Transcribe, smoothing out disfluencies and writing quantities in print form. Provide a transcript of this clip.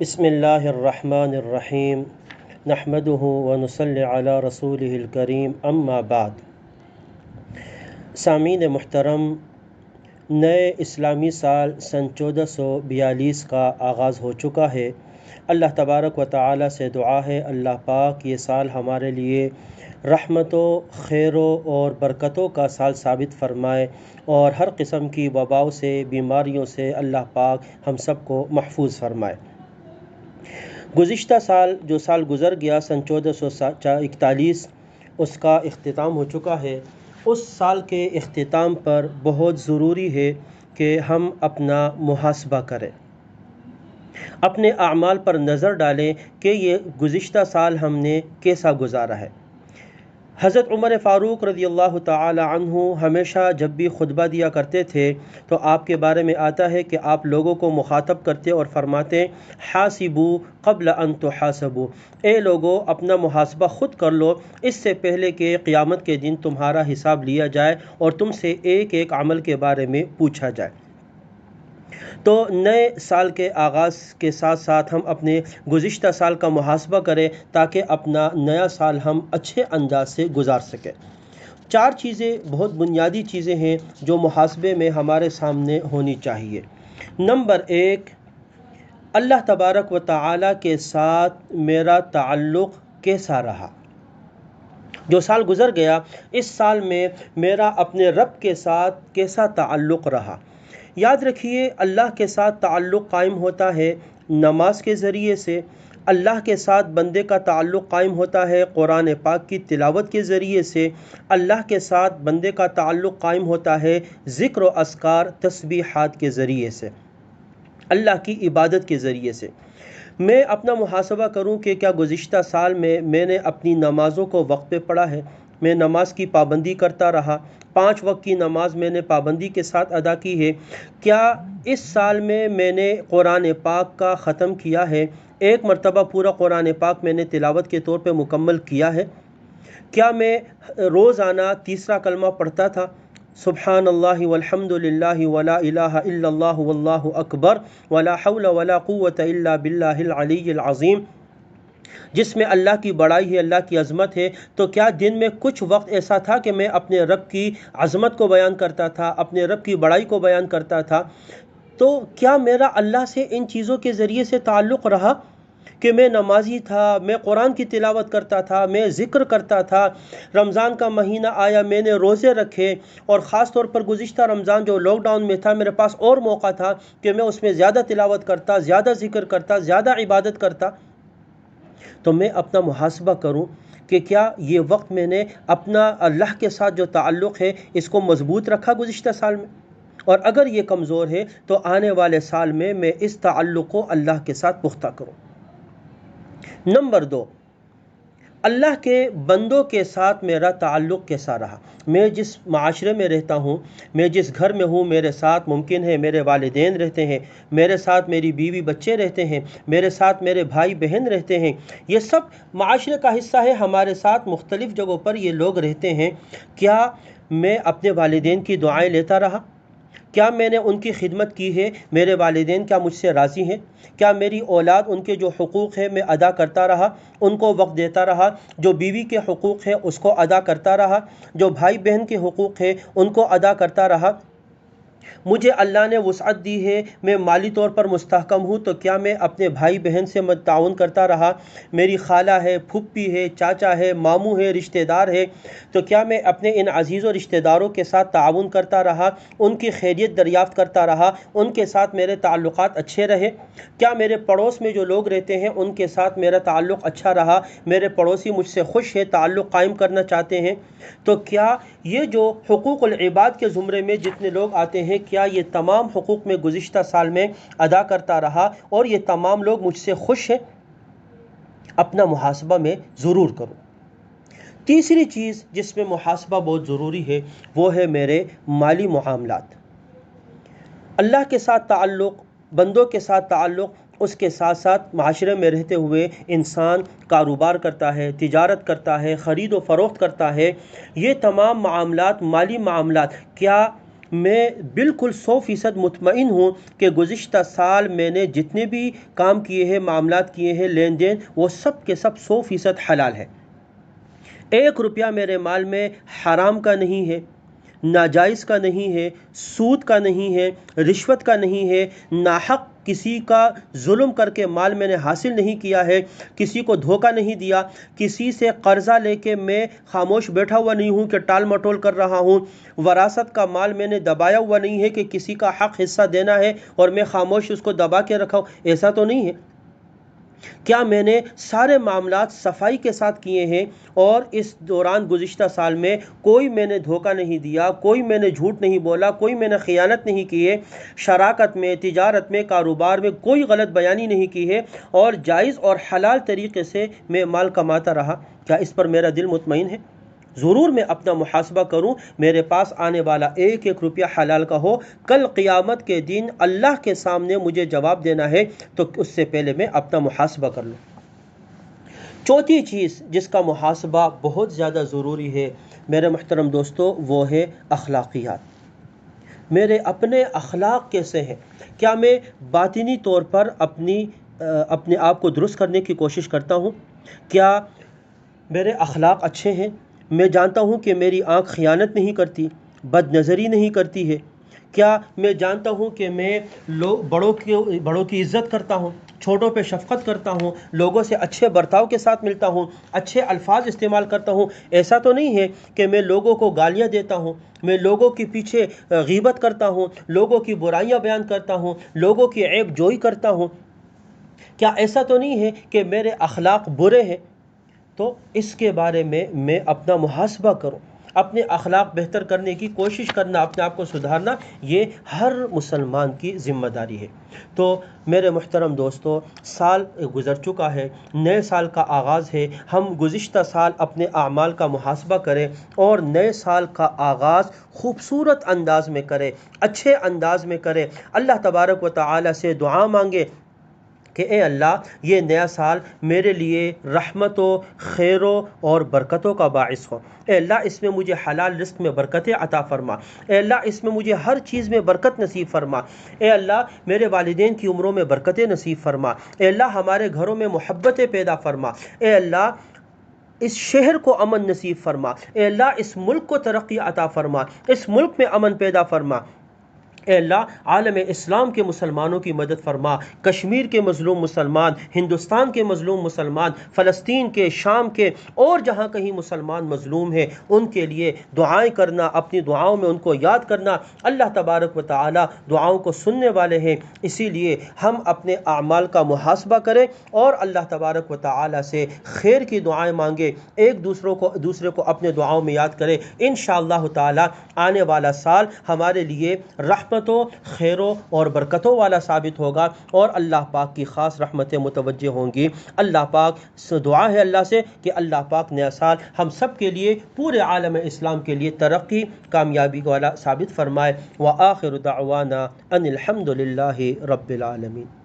بسم اللہ الرحمن الرحیم نحمدہ ونصلی علی رسولہ الکریم اما بعد۔ سامعین محترم، نئے اسلامی سال سن 1442 کا آغاز ہو چکا ہے۔ اللہ تبارک و تعالی سے دعا ہے اللہ پاک یہ سال ہمارے لیے رحمتوں، خیروں اور برکتوں کا سال ثابت فرمائے اور ہر قسم کی وباؤں سے، بیماریوں سے اللہ پاک ہم سب کو محفوظ فرمائے۔ گزشتہ سال جو سال گزر گیا سن 1441، اس کا اختتام ہو چکا ہے۔ اس سال کے اختتام پر بہت ضروری ہے کہ ہم اپنا محاسبہ کریں، اپنے اعمال پر نظر ڈالیں کہ یہ گزشتہ سال ہم نے کیسا گزارا ہے۔ حضرت عمر فاروق رضی اللہ تعالی عنہ ہمیشہ جب بھی خطبہ دیا کرتے تھے تو آپ کے بارے میں آتا ہے کہ آپ لوگوں کو مخاطب کرتے اور فرماتے حاسبوا قبل ان تحاسبوا، اے لوگو اپنا محاسبہ خود کر لو اس سے پہلے کہ قیامت کے دن تمہارا حساب لیا جائے اور تم سے ایک ایک عمل کے بارے میں پوچھا جائے۔ تو نئے سال کے آغاز کے ساتھ ساتھ ہم اپنے گزشتہ سال کا محاسبہ کریں تاکہ اپنا نیا سال ہم اچھے انداز سے گزار سکیں۔ 4 چیزیں بہت بنیادی چیزیں ہیں جو محاسبے میں ہمارے سامنے ہونی چاہیے۔ نمبر 1، اللہ تبارک و تعالی کے ساتھ میرا تعلق کیسا رہا؟ جو سال گزر گیا اس سال میں میرا اپنے رب کے ساتھ کیسا تعلق رہا؟ یاد رکھیے اللہ کے ساتھ تعلق قائم ہوتا ہے نماز کے ذریعے سے، اللہ کے ساتھ بندے کا تعلق قائم ہوتا ہے قرآن پاک کی تلاوت کے ذریعے سے، اللہ کے ساتھ بندے کا تعلق قائم ہوتا ہے ذکر و اذکار تسبیحات کے ذریعے سے، اللہ کی عبادت کے ذریعے سے۔ میں اپنا محاسبہ کروں کہ کیا گزشتہ سال میں نے اپنی نمازوں کو وقت پہ پڑھا ہے، میں نماز کی پابندی کرتا رہا، 5 وقت کی نماز میں نے پابندی کے ساتھ ادا کی ہے، کیا اس سال میں نے قرآن پاک کا ختم کیا ہے، 1 مرتبہ پورا قرآن پاک میں نے تلاوت کے طور پہ مکمل کیا ہے، کیا میں روزانہ تیسرا کلمہ پڑھتا تھا سبحان اللہ والحمد للہ ولا الہ الا اللہ واللہ اکبر ولا حول ولا قوة الا باللہ العلی العظیم، جس میں اللہ کی بڑائی ہے، اللہ کی عظمت ہے؟ تو کیا دن میں کچھ وقت ایسا تھا کہ میں اپنے رب کی عظمت کو بیان کرتا تھا، اپنے رب کی بڑائی کو بیان کرتا تھا؟ تو کیا میرا اللہ سے ان چیزوں کے ذریعے سے تعلق رہا کہ میں نمازی تھا، میں قرآن کی تلاوت کرتا تھا، میں ذکر کرتا تھا، رمضان کا مہینہ آیا میں نے روزے رکھے، اور خاص طور پر گزشتہ رمضان جو لاک ڈاؤن میں تھا میرے پاس اور موقع تھا کہ میں اس میں زیادہ تلاوت کرتا، زیادہ ذکر کرتا، زیادہ عبادت کرتا؟ تو میں اپنا محاسبہ کروں کہ کیا یہ وقت میں نے اپنا اللہ کے ساتھ جو تعلق ہے اس کو مضبوط رکھا گزشتہ سال میں، اور اگر یہ کمزور ہے تو آنے والے سال میں اس تعلق کو اللہ کے ساتھ پختہ کروں۔ نمبر 2، اللہ کے بندوں کے ساتھ میرا تعلق کیسا رہا؟ میں جس معاشرے میں رہتا ہوں، میں جس گھر میں ہوں، میرے ساتھ ممکن ہے میرے والدین رہتے ہیں، میرے ساتھ میری بیوی بچے رہتے ہیں، میرے ساتھ میرے بھائی بہن رہتے ہیں، یہ سب معاشرے کا حصہ ہے، ہمارے ساتھ مختلف جگہوں پر یہ لوگ رہتے ہیں۔ کیا میں اپنے والدین کی دعائیں لیتا رہا؟ کیا میں نے ان کی خدمت کی ہے؟ میرے والدین کیا مجھ سے راضی ہیں؟ کیا میری اولاد ان کے جو حقوق ہیں میں ادا کرتا رہا، ان کو وقت دیتا رہا؟ جو بیوی کے حقوق ہیں اس کو ادا کرتا رہا؟ جو بھائی بہن کے حقوق ہیں ان کو ادا کرتا رہا؟ مجھے اللہ نے وسعت دی ہے، میں مالی طور پر مستحکم ہوں، تو کیا میں اپنے بھائی بہن سے تعاون کرتا رہا؟ میری خالہ ہے، پھپھی ہے، چاچا ہے، ماموں ہے، رشتہ دار ہے، تو کیا میں اپنے ان عزیز و رشتہ داروں کے ساتھ تعاون کرتا رہا، ان کی خیریت دریافت کرتا رہا، ان کے ساتھ میرے تعلقات اچھے رہے؟ کیا میرے پڑوس میں جو لوگ رہتے ہیں ان کے ساتھ میرا تعلق اچھا رہا، میرے پڑوسی مجھ سے خوش ہے، تعلق قائم کرنا چاہتے ہیں؟ تو کیا یہ جو حقوق العباد کے زمرے میں جتنے لوگ آتے ہیں کیا یہ تمام حقوق میں گزشتہ سال میں ادا کرتا رہا اور یہ تمام لوگ مجھ سے خوش ہیں؟ اپنا محاسبہ میں ضرور کروں۔ تیسری چیز جس میں محاسبہ بہت ضروری ہے وہ ہے میرے مالی معاملات، اللہ کے ساتھ تعلق، بندوں کے ساتھ تعلق، اس کے ساتھ ساتھ معاشرے میں رہتے ہوئے انسان کاروبار کرتا ہے، تجارت کرتا ہے، خرید و فروخت کرتا ہے، یہ تمام معاملات، مالی معاملات، کیا میں بالکل 100% مطمئن ہوں کہ گزشتہ سال میں نے جتنے بھی کام کیے ہیں، معاملات کیے ہیں، لین دین، وہ سب کے سب 100% حلال ہے۔ 1 روپیہ میرے مال میں حرام کا نہیں ہے، ناجائز کا نہیں ہے، سود کا نہیں ہے، رشوت کا نہیں ہے، ناحق کسی کا ظلم کر کے مال میں نے حاصل نہیں کیا ہے، کسی کو دھوکہ نہیں دیا، کسی سے قرضہ لے کے میں خاموش بیٹھا ہوا نہیں ہوں کہ ٹال مٹول کر رہا ہوں، وراثت کا مال میں نے دبایا ہوا نہیں ہے کہ کسی کا حق حصہ دینا ہے اور میں خاموش اس کو دبا کے رکھا ہوں، ایسا تو نہیں ہے۔ کیا میں نے سارے معاملات صفائی کے ساتھ کیے ہیں اور اس دوران گزشتہ سال میں کوئی میں نے دھوکہ نہیں دیا، کوئی میں نے جھوٹ نہیں بولا، کوئی میں نے خیانت نہیں کی ہے، شراکت میں، تجارت میں، کاروبار میں کوئی غلط بیانی نہیں کی ہے اور جائز اور حلال طریقے سے میں مال کماتا رہا؟ کیا اس پر میرا دل مطمئن ہے؟ ضرور میں اپنا محاسبہ کروں، میرے پاس آنے والا 1 روپیہ حلال کا ہو، کل قیامت کے دن اللہ کے سامنے مجھے جواب دینا ہے تو اس سے پہلے میں اپنا محاسبہ کر لوں۔ چوتھی چیز جس کا محاسبہ بہت زیادہ ضروری ہے میرے محترم دوستو، وہ ہے اخلاقیات۔ میرے اپنے اخلاق کیسے ہیں؟ کیا میں باطنی طور پر اپنے آپ کو درست کرنے کی کوشش کرتا ہوں؟ کیا میرے اخلاق اچھے ہیں؟ میں جانتا ہوں کہ میری آنکھ خیانت نہیں کرتی، بد نظری نہیں کرتی ہے۔ کیا میں جانتا ہوں کہ میں بڑوں کی عزت کرتا ہوں، چھوٹوں پہ شفقت کرتا ہوں، لوگوں سے اچھے برتاؤ کے ساتھ ملتا ہوں، اچھے الفاظ استعمال کرتا ہوں؟ ایسا تو نہیں ہے کہ میں لوگوں کو گالیاں دیتا ہوں، میں لوگوں کے پیچھے غیبت کرتا ہوں، لوگوں کی برائیاں بیان کرتا ہوں، لوگوں کی عیب جوئی کرتا ہوں؟ کیا ایسا تو نہیں ہے کہ میرے اخلاق برے ہیں؟ تو اس کے بارے میں اپنا محاسبہ کروں، اپنے اخلاق بہتر کرنے کی کوشش کرنا، اپنے آپ کو سدھارنا، یہ ہر مسلمان کی ذمہ داری ہے۔ تو میرے محترم دوستو، سال گزر چکا ہے، نئے سال کا آغاز ہے، ہم گزشتہ سال اپنے اعمال کا محاسبہ کریں اور نئے سال کا آغاز خوبصورت انداز میں کریں، اچھے انداز میں کریں، اللہ تبارک و تعالی سے دعا مانگے کہ اے اللہ، یہ نیا سال میرے لیے رحمتوں، خیروں اور برکتوں کا باعث ہو۔ اے اللہ، اس میں مجھے حلال رزق میں برکتیں عطا فرما۔ اے اللہ، اس میں مجھے ہر چیز میں برکت نصیب فرما۔ اے اللہ، میرے والدین کی عمروں میں برکتیں نصیب فرما۔ اے اللہ، ہمارے گھروں میں محبتیں پیدا فرما۔ اے اللہ، اس شہر کو امن نصیب فرما۔ اے اللہ، اس ملک کو ترقی عطا فرما، اس ملک میں امن پیدا فرما۔ اے اللہ، عالم اسلام کے مسلمانوں کی مدد فرما، کشمیر کے مظلوم مسلمان، ہندوستان کے مظلوم مسلمان، فلسطین کے، شام کے اور جہاں کہیں مسلمان مظلوم ہیں، ان کے لیے دعائیں کرنا، اپنی دعاؤں میں ان کو یاد کرنا۔ اللہ تبارک و تعالی دعاؤں کو سننے والے ہیں، اسی لیے ہم اپنے اعمال کا محاسبہ کریں اور اللہ تبارک و تعالی سے خیر کی دعائیں مانگیں، ایک دوسرے کو اپنے دعاؤں میں یاد کریں۔ انشاءاللہ تعالی آنے والا سال ہمارے لیے رحمتوں، خیروں اور برکتوں والا ثابت ہوگا اور اللہ پاک کی خاص رحمتیں متوجہ ہوں گی۔ اللہ پاک سے دعا ہے اللہ سے کہ اللہ پاک نیا سال ہم سب کے لیے، پورے عالم اسلام کے لیے ترقی، کامیابی والا ثابت فرمائے۔ وآخر دعوانا ان الحمد للہ رب العالمین۔